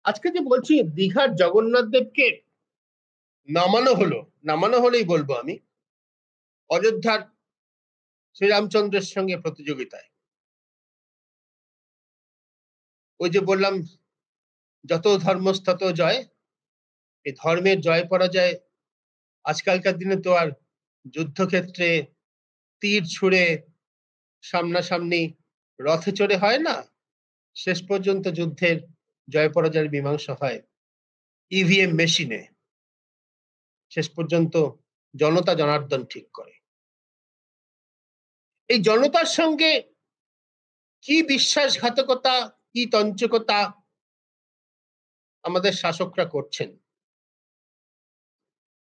আজকে যে বলছি দীঘার জগন্নাথ দেবকে নামানো হলেই বলবো আমি অযোধ্যার শ্রীরামচন্দ্রের সঙ্গে প্রতিযোগিতায়। ওই যে বললাম যত ধর্মস তত জয়। এই ধর্মের জয় পরাজয় আজকালকার দিনে তো আর যুদ্ধক্ষেত্রে তীর ছুঁড়ে সামনাসামনি রথে চড়ে হয় না। শেষ পর্যন্ত যুদ্ধের জয় পরাজয়ের মীমাংসা হয় ইভিএম মেশিনে। শেষ পর্যন্ত জনতা জনার্দন ঠিক করে। এই জনতার সঙ্গে কি বিশ্বাসঘাতকতা, কি তঞ্চকতা আমাদের শাসকরা করছেন।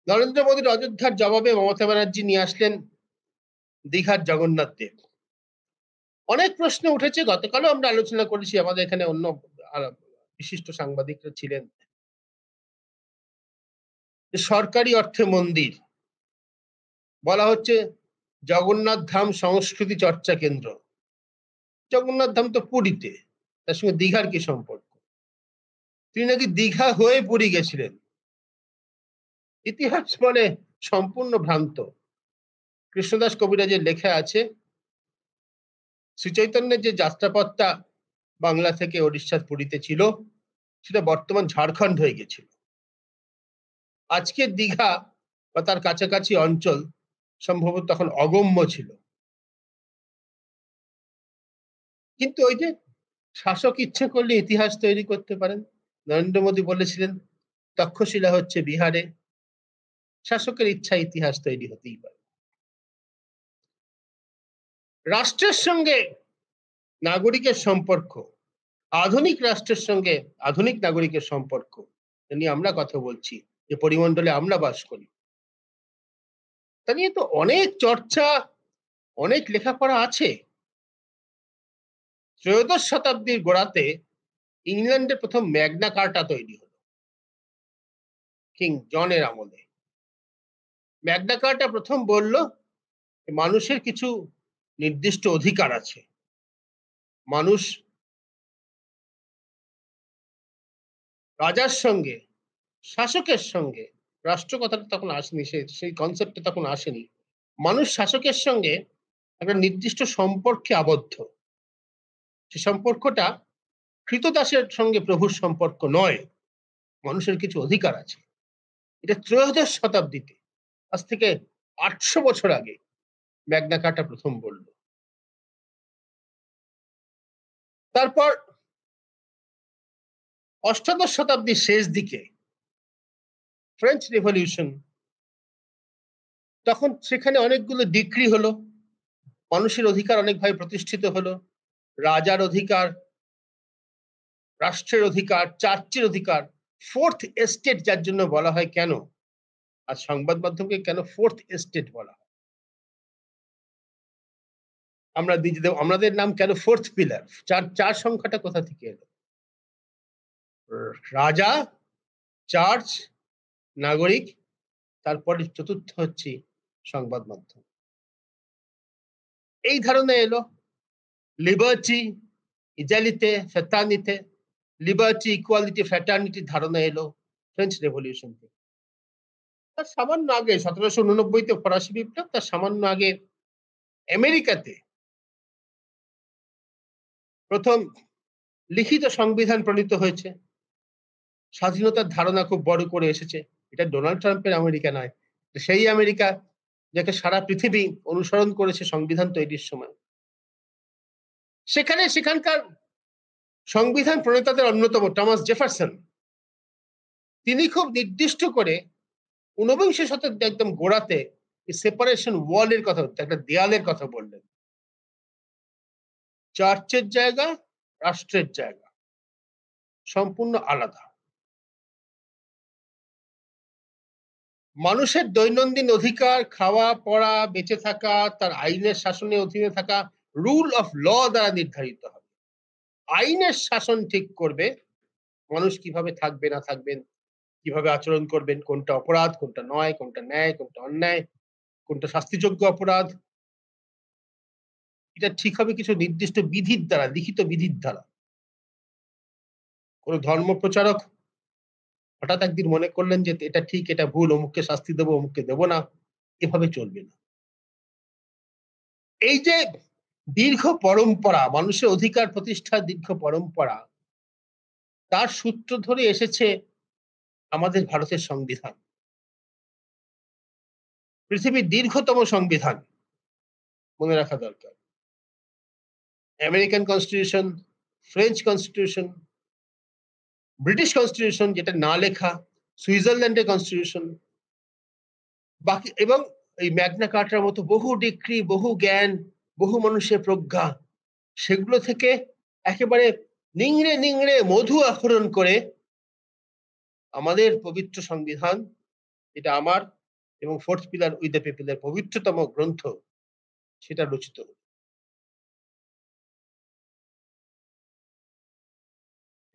নরেন্দ্র মোদীর অযোধ্যার জবাবে মমতা ব্যানার্জি নিয়ে আসলেন দীঘার জগন্নাথ দেব। অনেক প্রশ্ন উঠেছে, গতকালও আমরা আলোচনা করেছি, আমাদের এখানে অন্য বিশিষ্ট সাংবাদিকরা ছিলেন। সরকারি অর্থে মন্দির বলা হচ্ছে জগন্নাথ ধাম সংস্কৃতি চর্চা কেন্দ্র। জগন্নাথ ধাম তো পুরীতে, তার সঙ্গে দীঘার কি সম্পর্ক? তিনি নাকি দীঘা হয়ে পুরী গেছিলেন। ইতিহাস মানে সম্পূর্ণ ভ্রান্ত। কৃষ্ণদাস কবিরাজের লেখা আছে শ্রীচৈতন্যের যে যাত্রাপথটা বাংলা থেকে ওড়িশার পুরীতে ছিল, সেটা বর্তমান ঝাড়খণ্ড হয়ে গেছিল। আজকের দীঘা বা তার কাছাকাছি অঞ্চল সম্ভবত তখন অগম্য ছিল। কিন্তু ওই যে শাসক ইচ্ছে করলে ইতিহাস তৈরি করতে পারেন। নরেন্দ্র মোদী বলেছিলেন তক্ষশিলা হচ্ছে বিহারে। শাসকের ইচ্ছা ইতিহাস তৈরি হতেই পারে। রাষ্ট্রের সঙ্গে নাগরিকের সম্পর্ক, আধুনিক রাষ্ট্রের সঙ্গে আধুনিক নাগরিকের সম্পর্ক নিয়ে আমরা কথা বলছি, যে পরিমণ্ডলে আমরা বাস করি, তা নিয়ে তো অনেক চর্চা, অনেক লেখাপড়া আছে। ত্রয়োদশ শতাব্দীর গোড়াতে ইংল্যান্ডে প্রথম ম্যাগনা কার্টা তৈরি হলো কিং জনের আমলে। ম্যাগনা কার্টা প্রথম বলল মানুষের কিছু নির্দিষ্ট অধিকার আছে। মানুষ রাজার সঙ্গে, শাসকের সঙ্গে, রাষ্ট্র কথাটা তখন আসেনি, সেই কনসেপ্টটা তখন আসেনি। মানুষ শাসকের সঙ্গে একটা নির্দিষ্ট সম্পর্কে আবদ্ধ। সে সম্পর্কটা কৃতদাসের সঙ্গে প্রভুর সম্পর্ক নয়। মানুষের কিছু অধিকার আছে। এটা ত্রয়োদশ শতাব্দীতে, আজ থেকে 800 বছর আগে ম্যাগনা কার্টা প্রথম বলল। তারপর অষ্টাদশ শতাব্দীর শেষ দিকে ফ্রেঞ্চ রেভলিউশন, তখন সেখানে অনেকগুলো ডিক্রি হলো, মানুষের অধিকার অনেকভাবে প্রতিষ্ঠিত হলো। রাজার অধিকার, রাষ্ট্রের অধিকার, চার্চের অধিকার, ফোর্থ এস্টেট যার জন্য বলা হয়। কেন আর সংবাদ মাধ্যমকে কেন ফোর্থ এস্টেট বলা হয়? আমরা আমাদের নাম কেন ফোর্থ পিলার? চার সংখ্যাটা কোথা থেকে এলো? রাজা, চার্চ, নাগরিক, তারপরে চতুর্থ হচ্ছে সংবাদ মাধ্যম। এই ধারণা এলো লিবার্টি, ইজালিতে, ফ্যাটার্নিতে, লিবার্টি, ইকুয়ালিটি, ফ্যাটার্নিটির ধারণা এলো ফ্রেঞ্চ রেভলিউশন থেকে। তার সামান্য আগে 1789-তে ফরাসি বিপ্লব, তার সামান্য আগে আমেরিকাতে প্রথম লিখিত সংবিধান প্রণীত হয়েছে। স্বাধীনতার ধারণা খুব বড় করে এসেছে। এটা ডোনাল্ড ট্রাম্পের আমেরিকা নয়, সেই আমেরিকা যাকে সারা পৃথিবী অনুসরণ করেছে সংবিধান তৈরির সময়। সেখানকার সংবিধান প্রণেতাদের অন্যতম টমাস জেফারসন, তিনি খুব নির্দিষ্ট করে 19বিংশ শতাব্দীর একদম গোড়াতে সেপারেশন ওয়ালের কথা, একটা দেয়ালের কথা বললেন। চার্চের জায়গা, রাষ্ট্রের জায়গা সম্পূর্ণ আলাদা। মানুষের দৈনন্দিন অধিকার, খাওয়া পড়া, বেঁচে থাকা, তার আইনের শাসনের অধীনে থাকা রুল অফ ল দ্বারা নির্ধারিত হবে। আইনের শাসন ঠিক করবে মানুষ কিভাবে থাকবে না থাকবেন, কিভাবে আচরণ করবেন, কোনটা অপরাধ, কোনটা নয়, কোনটা ন্যায়, কোনটা অন্যায়, কোনটা শাস্তিযোগ্য অপরাধ। এটা ঠিক হবে কিছু নির্দিষ্ট বিধির দ্বারা, লিখিত বিধির দ্বারা। কোনো ধর্ম প্রচারক হঠাৎ একদিন মনে করলেন যে এটা ঠিক, এটা ভুল, অমুককে শাস্তি দেবো, অমুককে দেব না, এভাবে চলবে না। এই যে দীর্ঘ পরম্পরা, মানুষের অধিকার প্রতিষ্ঠার দীর্ঘ পরম্পরা, তার সূত্র ধরে এসেছে আমাদের ভারতের সংবিধান। পৃথিবীর দীর্ঘতম সংবিধান, মনে রাখা দরকার। American constitution, French constitution, British constitution যেটা না লেখা, সুইজারল্যান্ডের কনস্টিটিউশন, বাকি এবং এই ম্যাগনা কার্টার মতো বহু ডিক্রি, বহু জ্ঞান, বহু মানুষের প্রজ্ঞা, সেগুলো থেকে একেবারে নিংড়ে নিংড়ে মধু আহরণ করে আমাদের পবিত্র সংবিধান, এটা আমার এবং ফোর্থ পিলার উইথ দ্য পিপলের পবিত্রতম গ্রন্থ, সেটা রচিত।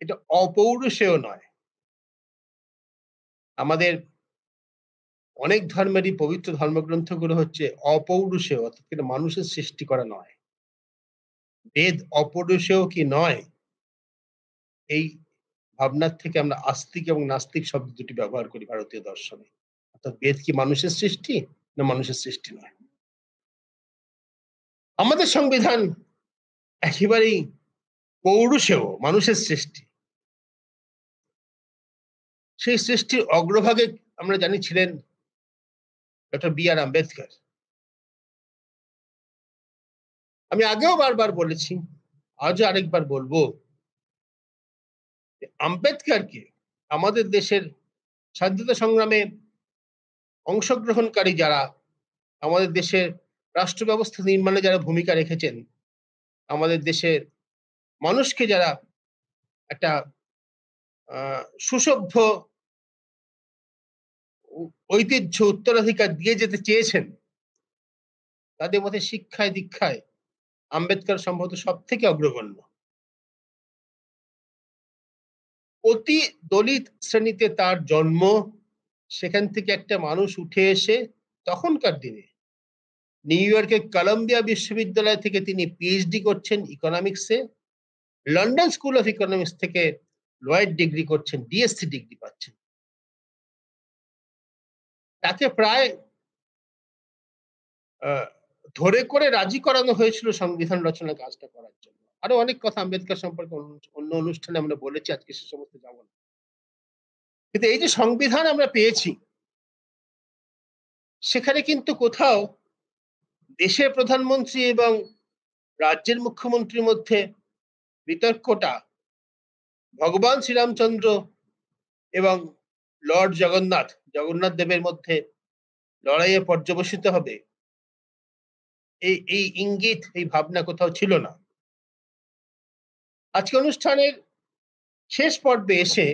এটা অপৌরুষেয় নয়। আমাদের অনেক ধর্মেরই পবিত্র ধর্মগ্রন্থগুলো হচ্ছে অপৌরুষেয়, অর্থাৎ এটা মানুষের সৃষ্টি করা নয়। বেদ অপৌরুষেয় কি নয়, এই ভাবনার থেকে আমরা আস্তিক এবং নাস্তিক শব্দ দুটি ব্যবহার করি ভারতীয় দর্শনে। অর্থাৎ বেদ কি মানুষের সৃষ্টি, না মানুষের সৃষ্টি নয়। আমাদের সংবিধান একেবারেই পৌরুষেয়, মানুষের সৃষ্টি। সেই সৃষ্টির অগ্রভাগে আমরা জানি ছিলেন ডক্টর বি আর আম্বেদকর। আমি আগেও বারবার বলেছি, আজও আরেকবার বলবো, আম্বেদকরকে আমাদের দেশের স্বাধীনতা সংগ্রামে অংশগ্রহণকারী যারা, আমাদের দেশের রাষ্ট্র ব্যবস্থা নির্মাণে যারা ভূমিকা রেখেছেন, আমাদের দেশের মানুষকে যারা একটা সুসভ্য ঐতিহ্য উত্তরাধিকার দিয়ে যেতে চেয়েছেন, তাদের মধ্যে শিক্ষায় দীক্ষায় আম্বেদকর সম্ভবত সব থেকে অগ্রগণ্য। অতি দলিত শ্রেণীতে তার জন্ম, সেখান থেকে একটা মানুষ উঠে এসে তখনকার দিনে নিউ ইয়র্কের কলম্বিয়া বিশ্ববিদ্যালয় থেকে তিনি পিএইচডি করছেন ইকোনমিক্সে, লন্ডন স্কুল অফ ইকোনমিক্স থেকে লয়ের ডিগ্রি করছেন, ডিএসসি ডিগ্রি পাচ্ছেন। তাকে প্রায় ধরে করে রাজি করানো হয়েছিল সংবিধান রচনার কাজটা করার জন্য। আরো অনেক কথা আম্বেদকর সম্পর্কে অন্য অনুষ্ঠানে আমরা বলেছি, আজকে সে সমস্ত যাব না। কিন্তু এই যে সংবিধান আমরা পেয়েছি, সেখানে কিন্তু কোথাও দেশের প্রধানমন্ত্রী এবং রাজ্যের মুখ্যমন্ত্রীর মধ্যে বিতর্কটা ভগবান শ্রীরামচন্দ্র এবং লর্ড জগন্নাথ দেবের মধ্যে লড়াইয়ে পর্যবসিত হবে, এই ইঙ্গিত, এই ভাবনা কোথাও ছিল না। আজকে অনুষ্ঠানের শেষ পর্বে এসে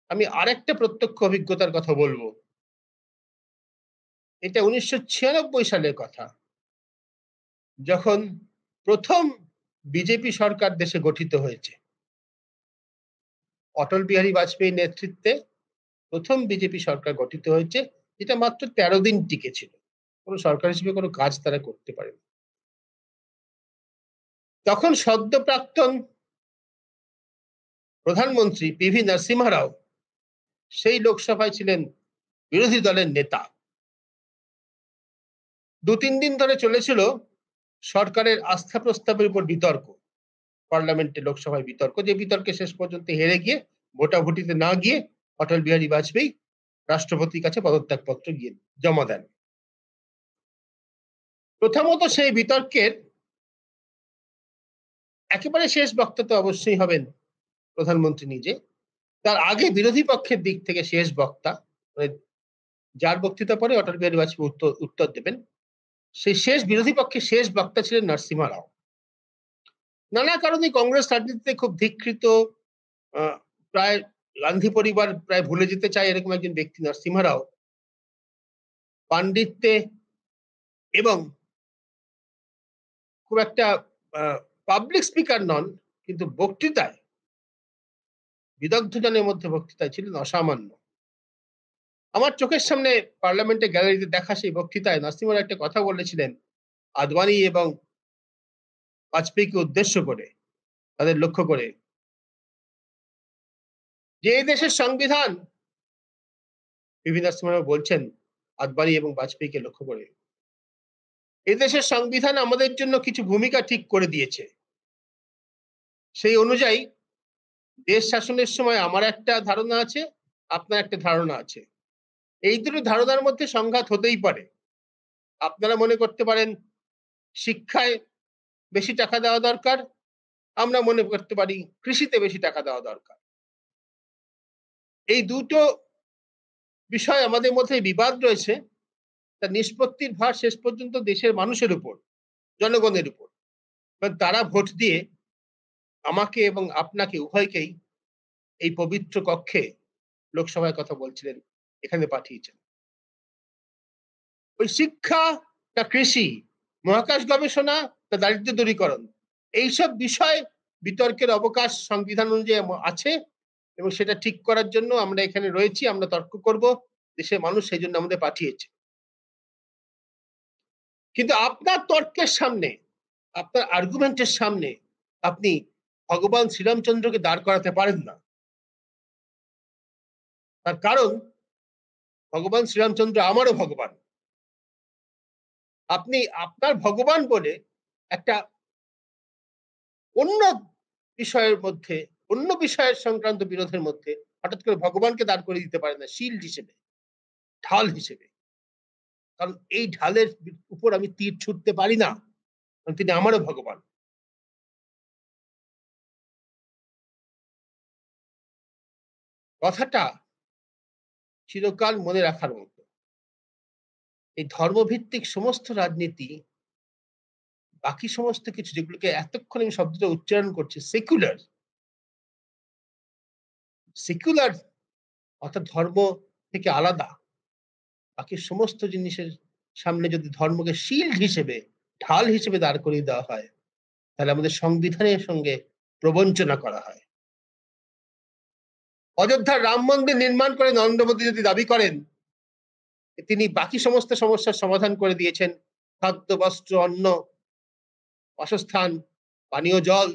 আমি আরেকটা প্রত্যক্ষ অভিজ্ঞতার কথা বলবো। এটা 1996 সালের কথা, যখন প্রথম বিজেপি সরকার দেশে গঠিত হয়েছে। অটল বিহারী বাজপেয়ীর নেতৃত্বে প্রথম বিজেপি সরকার গঠিত হয়েছে, যেটা মাত্র 13 দিন টিকে ছিল। কোনো সরকার হিসেবে কোনো কাজ তারা করতে পারেনি। তখন সদ্য প্রাক্তন প্রধানমন্ত্রী পিভি নরসিমহা রাও সেই লোকসভায় ছিলেন বিরোধী দলের নেতা। 2-3 দিন ধরে চলেছিল সরকারের আস্থা প্রস্তাবের উপর বিতর্ক, পার্লামেন্টে লোকসভায় বিতর্ক, যে বিতর্কে শেষ পর্যন্ত হেরে গিয়ে, ভোটাভুটিতে না গিয়ে অটল বিহারী বাজপেয়ী রাষ্ট্রপতির কাছে পদত্যাগপত্র গিয়ে জমা দেন। প্রথমত সেই বিতর্কের একেবারে শেষ বক্তা তো অবশ্যই হবেন প্রধানমন্ত্রী নিজে, তার আগে বিরোধী পক্ষের দিক থেকে শেষ বক্তা, মানে যার বক্তৃতা পরে অটল বিহারী বাজপেয়ী উত্তর দেবেন, সেই শেষ বিরোধী পক্ষের শেষ বক্তা ছিলেন নরসিমহা রাও। নানা কারণে কংগ্রেস রাজনীতিতে খুব ধিকৃত, প্রায় গান্ধী পরিবার প্রায় ভুলে যেতে চায় এরকম একজন ব্যক্তি নরসিমহা রাও পাণ্ডিত্যে এবং খুব একটা পাবলিক স্পিকার নন, কিন্তু বক্তৃতায়, বিদগ্ধ জনের মধ্যে বক্তৃতায় ছিলেন অসামান্য। আমার চোখের সামনে পার্লামেন্টে গ্যালারিতে দেখা সেই বক্তৃতায় নরসিমহা রাও একটা কথা বলেছিলেন আদবানি এবং বাজপেয়ীকে উদ্দেশ্য করে, তাদের লক্ষ্য করে, যে এই দেশের সংবিধান, বিভিন্ন সময় বলছেন আদবানি এবং বাজপেয়ীকে লক্ষ্য করে, এই দেশের সংবিধান আমাদের জন্য কিছু ভূমিকা ঠিক করে দিয়েছে। সেই অনুযায়ী দেশ শাসনের সময় আমার একটা ধারণা আছে, আপনার একটা ধারণা আছে। এই দুটো ধারণার মধ্যে সংঘাত হতেই পারে। আপনারা মনে করতে পারেন শিক্ষায় বেশি টাকা দেওয়া দরকার, আমরা মনে করতে পারি কৃষিতে বেশি টাকা দেওয়া দরকার। এই দুটো বিষয় আমাদের মধ্যে বিবাদ রয়েছে, তার নিষ্পত্তির ভার শেষ পর্যন্ত দেশের মানুষের উপর, জনগণের উপর। কারণ তারা ভোট দিয়ে আমাকে এবং আপনাকে উভয়কেই এই পবিত্র কক্ষে লোকসভায় কথা বলছিলেন, এখানে পাঠিয়েছেন। ওই শিক্ষা, তা কৃষি, মহাকাশ গবেষণা, তা দারিদ্র দূরীকরণ, এইসব বিষয় বিতর্কের অবকাশ সংবিধান অনুযায়ী আছে এবং সেটা ঠিক করার জন্য আমরা এখানে রয়েছি, আমরা তর্ক করব, দেশের মানুষ সেই জন্য আমাদের পাঠিয়েছে। কিন্তু আপনার তর্কের সামনে, আপনার আর্গুমেন্টের সামনে আপনি ভগবান শ্রীরামচন্দ্রকে দাঁড় করাতে পারেন না। তার কারণ ভগবান শ্রীরামচন্দ্র আমারও ভগবান। আপনি আপনার ভগবান বলে একটা অন্য বিষয়ের মধ্যে, অন্য বিষয়ের সংক্রান্ত বিরোধের মধ্যে হঠাৎ করে ভগবানকে দাঁড় করে দিতে পারেন না শিল্ড হিসেবে, ঢাল হিসেবে। কারণ এই ঢালের উপর আমি তীর ছুটতে পারি না, কারণ তিনি আমারও ভগবান। কথাটা চিরকাল মনে রাখার মতো। এই ধর্মভিত্তিক সমস্ত রাজনীতি, বাকি সমস্ত কিছু যেগুলোকে এতক্ষণ আমি শব্দটা উচ্চারণ করছি, সেকুলার, সেকুলার অর্থাৎ ধর্ম থেকে আলাদা বাকি সমস্ত জিনিসের সামনে যদি ধর্মকে শিল্ড হিসেবে, ঢাল হিসেবে দাঁড় করিয়ে দেওয়া হয়, তাহলে আমাদের সংবিধানের সঙ্গে প্রবঞ্চনা করা হয়। অযোধ্যার রাম মন্দির নির্মাণ করে নরেন্দ্র মোদী যদি দাবি করেন তিনি বাকি সমস্ত সমস্যার সমাধান করে দিয়েছেন, খাদ্য, বস্ত্র, অন্ন, বাসস্থান, পানীয় জল,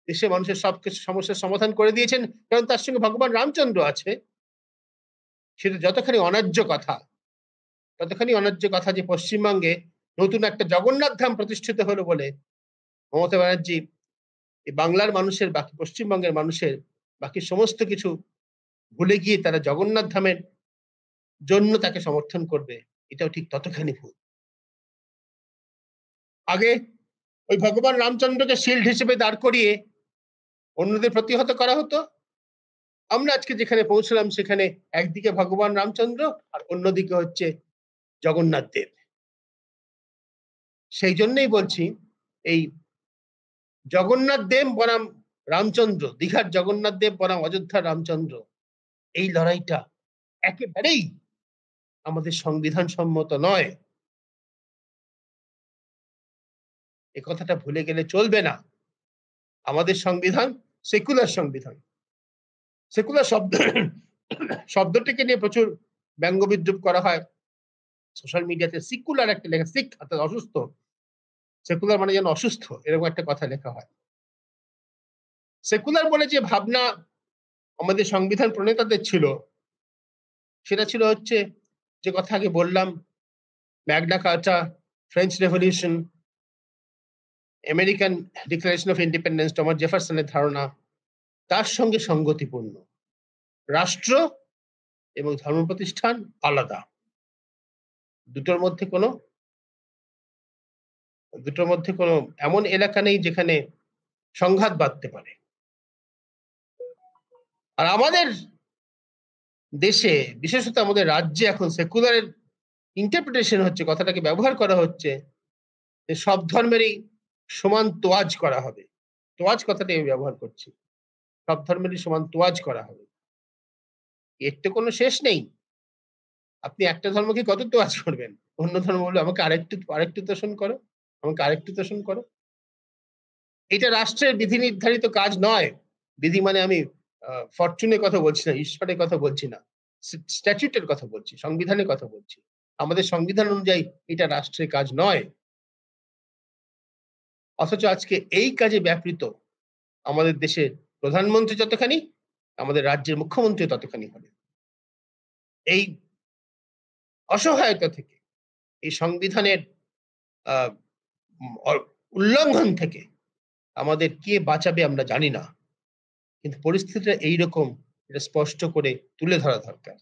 দেশের মানুষের সবকিছু সমস্যার সমাধান করে দিয়েছেন, কারণ তার সঙ্গে ভগবান রামচন্দ্র আছে, সেটা যতখানি অন্যায্য কথা, ততখানি অন্যায্য কথা যে পশ্চিমবঙ্গে নতুন একটা জগন্নাথ ধাম প্রতিষ্ঠিত হলো বলে মমতা ব্যানার্জি এই বাংলার মানুষের, বাকি পশ্চিমবঙ্গের মানুষের বাকি সমস্ত কিছু ভুলে গিয়ে তারা জগন্নাথ ধামের জন্য তাকে সমর্থন করবে, এটাও ঠিক ততখানি ভুল। আগে ওই ভগবান রামচন্দ্রকে শিল্ড হিসেবে দাঁড় করিয়ে অন্যদের প্রতিহত করা হতো। আমরা আজকে যেখানে পৌঁছলাম সেখানে একদিকে ভগবান রামচন্দ্র আর অন্যদিকে হচ্ছে জগন্নাথ দেব। সেই জন্যই বলছি এই জগন্নাথ দেব বনাম রামচন্দ্র, দীঘার জগন্নাথ দেব বনাম অযোধ্যার রামচন্দ্র, এই লড়াইটা একেবারেই আমাদের সংবিধান সম্মত নয়। এ কথাটা ভুলে গেলে চলবে না। আমাদের সংবিধান সেকুলার সংবিধান। সেকুলার শব্দটিকে নিয়ে প্রচুর ব্যঙ্গ বিদ্রুপ করা হয় সোশ্যাল মিডিয়াতে। সিকুলার একটা লেখা, সিক অর্থাৎ অসুস্থ, সেকুলার মানে যেন অসুস্থ, এরকম একটা কথা লেখা হয়। সেকুলার বলে যে ভাবনা আমাদের সংবিধান প্রণেতাদের ছিল, সেটা ছিল হচ্ছে যে কথা আগে বললাম, Magna Carta, French revolution, American declaration of independence, Thomas জেফারসনের ধারণা, তার সঙ্গে সঙ্গতিপূর্ণ। রাষ্ট্র এবং ধর্ম প্রতিষ্ঠান আলাদা, দুটোর মধ্যে কোনো এমন এলাকা নেই যেখানে সংঘাত বাঁধতে পারে। আর আমাদের দেশে, বিশেষত আমাদের রাজ্যে এখন সেকুলারের ইন্টারপ্রিটেশন হচ্ছে, কথাটাকে ব্যবহার করা হচ্ছে যে সব ধর্মেরই সমান তোয়াজ করা হবে। তোয়াজ কথাটি আমি ব্যবহার করছি, সব ধর্মেরই সমান তোয়াজ করা হবে। এর তো কোনো শেষ নেই। আপনি একটা ধর্মকে কত তোয়াজ করবেন? অন্য ধর্ম বলবে আমাকে আরেকটু তোষণ করো, আমাকে আরেকটু তোষণ করো। এটা রাষ্ট্রের বিধি নির্ধারিত কাজ নয়। বিধি মানে আমি ফরচুনের কথা বলছি না, ঈশ্বরের কথা বলছি না, স্ট্যাচুটের কথা বলছি, সংবিধানের কথা বলছি। আমাদের সংবিধান অনুযায়ী এটা রাষ্ট্রের কাজ নয়। অথচ আজকে এই কাজে ব্যাপৃত আমাদের দেশের প্রধানমন্ত্রী যতখানি, আমাদের রাজ্যের মুখ্যমন্ত্রী ততখানি হবেন। এই অসহায়তা থেকে, এই সংবিধানের আ উল্লঙ্ঘন থেকে আমাদের কে বাঁচাবে আমরা জানি না। কিন্তু পরিস্থিতিটা এইরকম, এটা স্পষ্ট করে তুলে ধরা দরকার।